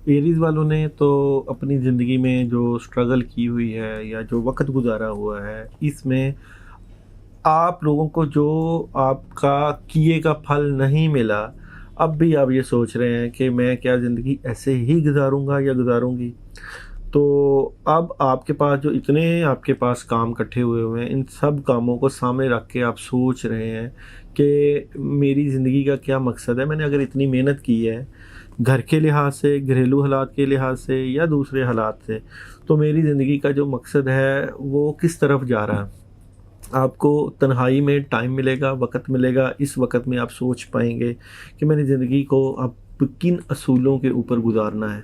Aries वालों ने तो अपनी ज़िंदगी में जो स्ट्रगल की हुई है या जो वक़्त गुज़ारा हुआ है, इसमें आप लोगों को जो आपका किए का फल नहीं मिला, अब भी आप ये सोच रहे हैं कि मैं क्या ज़िंदगी ऐसे ही गुज़ारूँगा या गुज़ारूँगी? तो अब आपके पास जो इतने आपके पास काम इकट्ठे हुए हैं, इन सब कामों को सामने रख के आप सोच रहे हैं कि मेरी ज़िंदगी का क्या मकसद है? मैंने अगर इतनी मेहनत की है, घर के लिहाज से, घरेलू हालात के लिहाज से या दूसरे हालात से, तो मेरी ज़िंदगी का जो मकसद है, वो किस तरफ जा रहा है? आपको तन्हाई में टाइम मिलेगा, वक़्त मिलेगा, इस वक़्त में आप सोच पाएँगे कि मेरी ज़िंदगी को अब किन असूलों के ऊपर गुज़ारना है।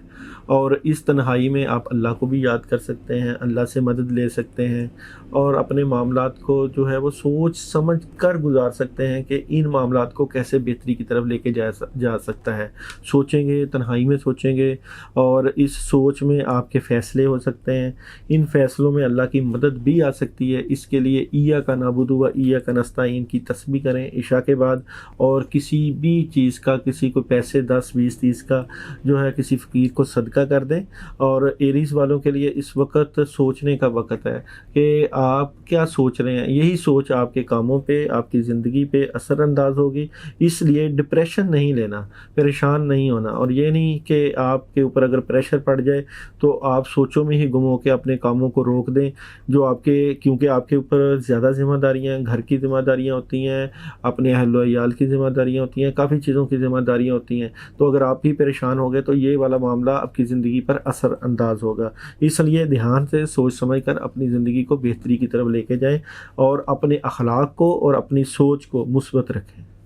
और इस तन्हाई में आप अल्लाह को भी याद कर सकते हैं, अल्लाह से मदद ले सकते हैं और अपने मामलात को जो है वो सोच समझ कर गुज़ार सकते हैं कि इन मामलात को कैसे बेहतरी की तरफ लेके जा सकता है। सोचेंगे, तन्हाई में सोचेंगे और इस सोच में आपके फ़ैसले हो सकते हैं। इन फ़ैसलों में अल्लाह की मदद भी आ सकती है। इसके लिए इय्याका नअबुदु व इय्याका नस्तईन की तस्बीह करें इशा के बाद, और किसी भी चीज़ का, किसी को पैसे 10, 20, 30 का जो है किसी फ़कीर को सदका कर दें। और एरीज़ वालों के लिए इस वक़्त सोचने का वक़्त है कि आप क्या सोच रहे हैं। यही सोच आपके कामों पे, आपकी ज़िंदगी पे असरअंदाज़ होगी। इसलिए डिप्रेशन नहीं लेना, परेशान नहीं होना, और ये नहीं कि आपके ऊपर अगर प्रेशर पड़ जाए तो आप सोचों में ही गुम होके अपने कामों को रोक दें जो आपके, क्योंकि आपके ऊपर ज़्यादा ज़िम्मेदारियाँ हैं, घर की ज़िम्मेदारियाँ होती हैं, अपने अहल-व-इयाल की ज़िम्मेदारियाँ होती हैं, काफ़ी चीज़ों की ज़िम्मेदारियाँ होती हैं। तो अगर आप ही परेशान हो गए तो ये वाला मामला आपकी ज़िंदगी पर असरअंदाज़ होगा। इसलिए ध्यान से सोच समझ कर अपनी ज़िंदगी को बेहतरी की तरफ लेके जाएँ और अपने अखलाक को और अपनी सोच को मुस्बत रखें।